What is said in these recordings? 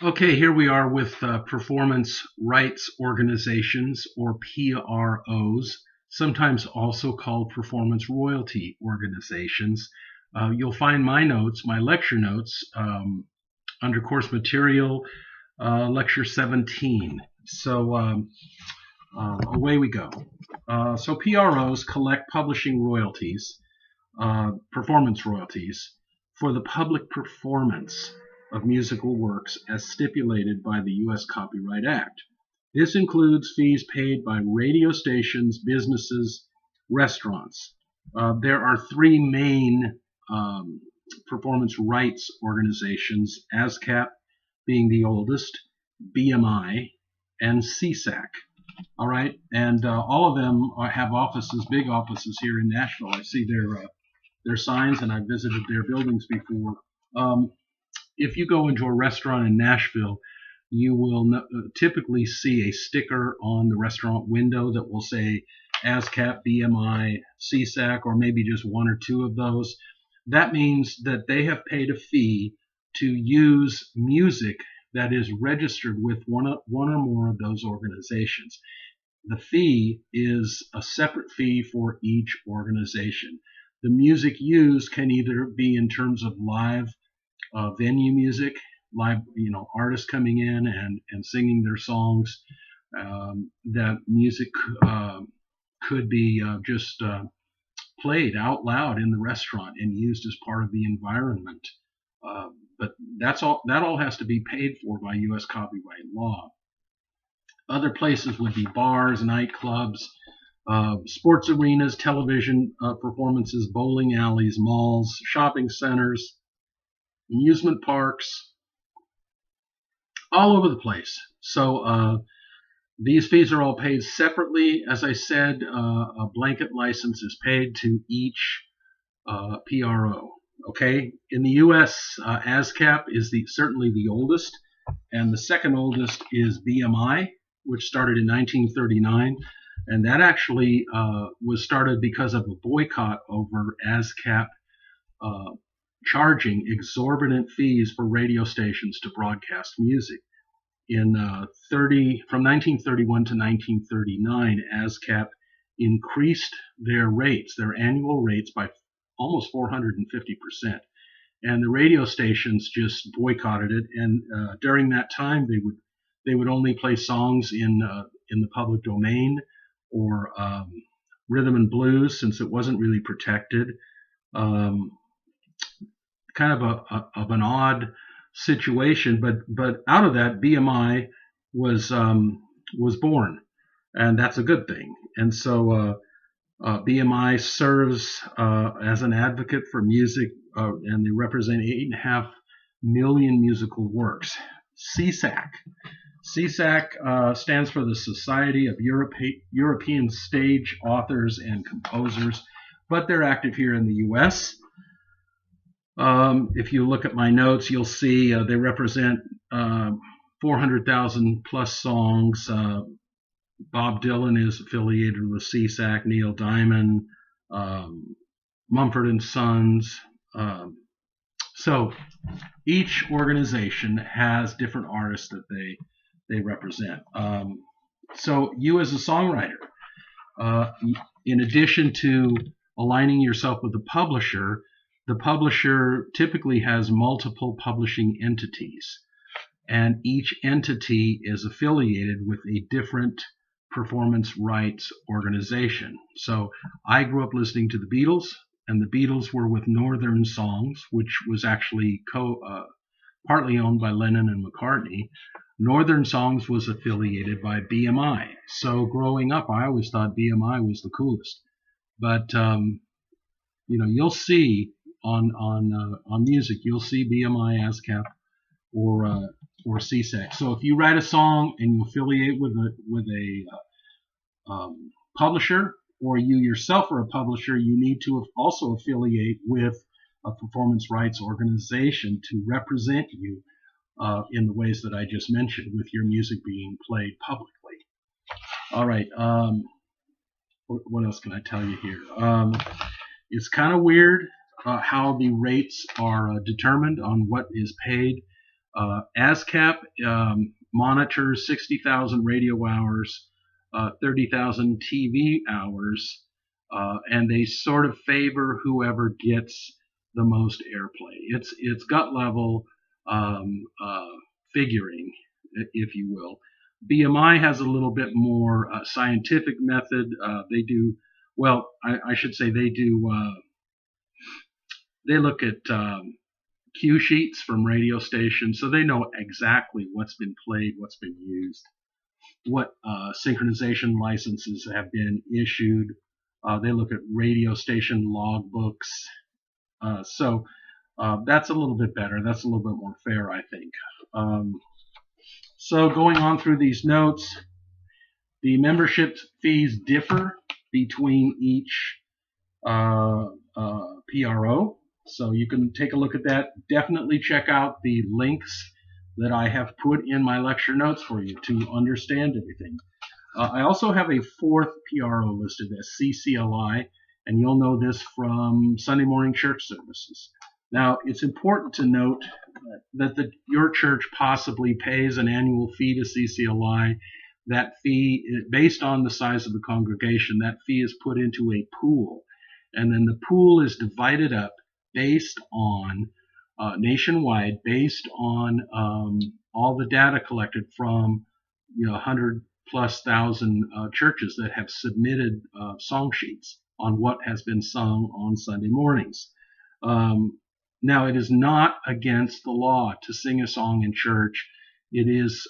Okay, here we are with performance rights organizations, or PROs, sometimes also called performance royalty organizations. You'll find my notes, my lecture notes, under course material, lecture 17. So away we go. So PROs collect publishing royalties, performance royalties, for the public performance of musical works as stipulated by the U.S. Copyright Act. This includes fees paid by radio stations, businesses, restaurants. There are three main performance rights organizations, ASCAP being the oldest, BMI, and CSAC. All right, and all of them have offices, big offices here in Nashville. I see their signs, and I've visited their buildings before. Um, if you go into a restaurant in Nashville, you will typically see a sticker on the restaurant window that will say ASCAP, BMI, CSAC, or maybe just one or two of those. That means that they have paid a fee to use music that is registered with one or more of those organizations. The fee is a separate fee for each organization. The music used can either be in terms of live venue music, live, artists coming in and singing their songs. That music could be just played out loud in the restaurant and used as part of the environment. But that's all. That all has to be paid for by U.S. copyright law. Other places would be bars, nightclubs, sports arenas, television performances, bowling alleys, malls, shopping centers, amusement parks, all over the place. So these fees are all paid separately. As I said, a blanket license is paid to each PRO. Okay, in the U.S., ASCAP is certainly the oldest, and the second oldest is BMI, which started in 1939, and that actually was started because of a boycott over ASCAP charging exorbitant fees for radio stations to broadcast music. From 1931 to 1939, ASCAP increased their rates, their annual rates, by almost 450%. And the radio stations just boycotted it. And during that time, they would only play songs in the public domain, or rhythm and blues, since it wasn't really protected. Kind of an odd situation, but out of that, BMI was born, and that's a good thing. And so BMI serves as an advocate for music, and they represent 8.5 million musical works. CSAC. CSAC stands for the Society of European Stage Authors and Composers, but they're active here in the U.S. If you look at my notes, you'll see they represent 400,000 plus songs. Bob Dylan is affiliated with CSAC, Neil Diamond, Mumford and Sons. So each organization has different artists that they represent. So you as a songwriter, in addition to aligning yourself with the publisher typically has multiple publishing entities, and each entity is affiliated with a different performance rights organization. So I grew up listening to the Beatles, and the Beatles were with Northern Songs, which was actually partly owned by Lennon and McCartney. Northern Songs was affiliated by BMI. So growing up, I always thought BMI was the coolest. But you'll see on music, you'll see BMI, ASCAP, or CSAC. So if you write a song and you affiliate with a publisher, or you yourself are a publisher, you need to also affiliate with a performance rights organization to represent you in the ways that I just mentioned, with your music being played publicly. All right. What else can I tell you here? It's kind of weird how the rates are determined on what is paid. ASCAP monitors 60,000 radio hours, 30,000 TV hours, and they sort of favor whoever gets the most airplay. It's gut level figuring, if you will. BMI has a little bit more scientific method. They do, well, I should say they do, they look at cue sheets from radio stations, so they know exactly what's been played, what's been used, what synchronization licenses have been issued. They look at radio station logbooks. So that's a little bit better. That's a little bit more fair, I think. So going on through these notes, the membership fees differ between each PRO. So you can take a look at that. Definitely check out the links that I have put in my lecture notes for you to understand everything. I also have a fourth PRO listed as CCLI, and you'll know this from Sunday morning church services. Now, it's important to note that your church possibly pays an annual fee to CCLI. That fee, based on the size of the congregation, that fee is put into a pool, and then the pool is divided up based on nationwide, based on all the data collected from 100,000+ churches that have submitted song sheets on what has been sung on Sunday mornings. Now, it is not against the law to sing a song in church. It is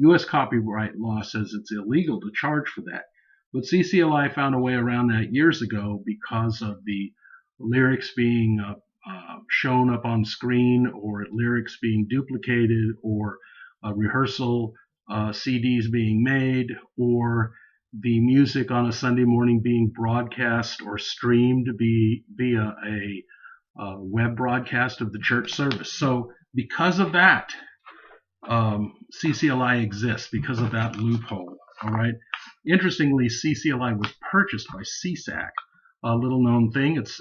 U.S. copyright law says it's illegal to charge for that. But CCLI found a way around that years ago because of the lyrics being shown up on screen, or lyrics being duplicated, or rehearsal CDs being made, or the music on a Sunday morning being broadcast or streamed via a web broadcast of the church service. So because of that, CCLI exists, because of that loophole. All right. Interestingly, CCLI was purchased by CSAC, a little known thing. It's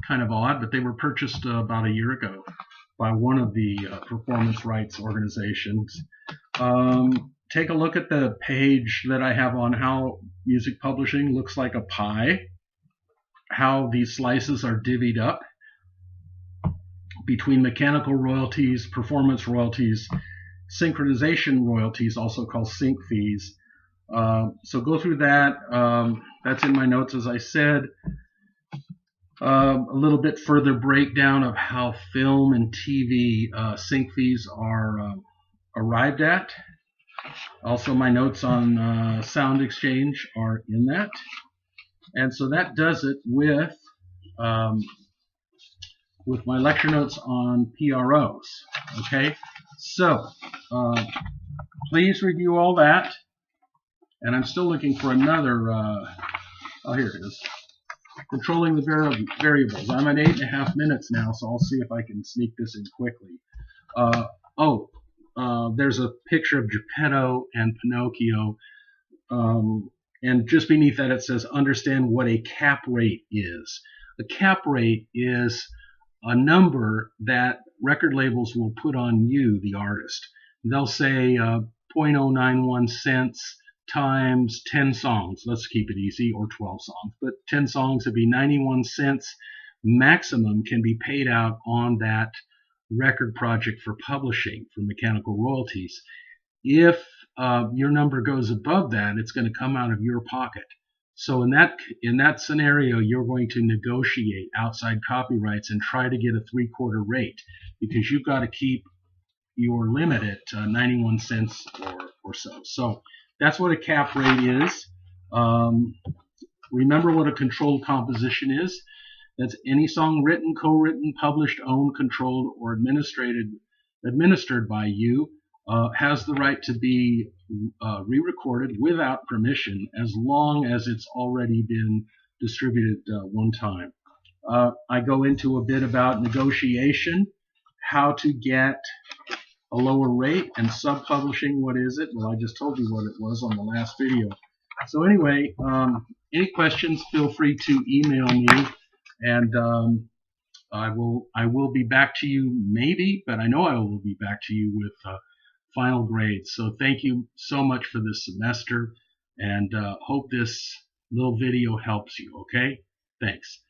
kind of odd, but they were purchased about a year ago by one of the performance rights organizations. Take a look at the page that I have on how music publishing looks like a pie, how these slices are divvied up between mechanical royalties, performance royalties, synchronization royalties, also called sync fees. So go through that. That's in my notes, as I said. A little bit further breakdown of how film and TV sync fees are arrived at. Also, my notes on sound exchange are in that. And so that does it with my lecture notes on PROs. Okay, so please review all that. And I'm still looking for another. Oh, here it is. Controlling the variables. I'm at 8.5 minutes now, so I'll see if I can sneak this in quickly. There's a picture of Geppetto and Pinocchio, and just beneath that it says, understand what a cap rate is. A cap rate is a number that record labels will put on you, the artist. They'll say 0.091 cents times 10 songs. Let's keep it easy, or 12 songs. But 10 songs would be 91 cents maximum can be paid out on that record project for publishing, for mechanical royalties. If your number goes above that, it's going to come out of your pocket. So in that scenario, you're going to negotiate outside copyrights and try to get a 3/4 rate, because you've got to keep your limit at 91 cents or so. So that's what a cap rate is. Remember what a controlled composition is. That's any song written, co-written, published, owned, controlled, or administered by you, has the right to be re-recorded without permission, as long as it's already been distributed one time. I go into a bit about negotiation, how to get a lower rate, and sub-publishing. What is it? Well, I just told you what it was on the last video. So anyway, any questions, feel free to email me, and I will be back to you maybe, but I know I will be back to you with final grades. So thank you so much for this semester, and hope this little video helps you. Okay, thanks.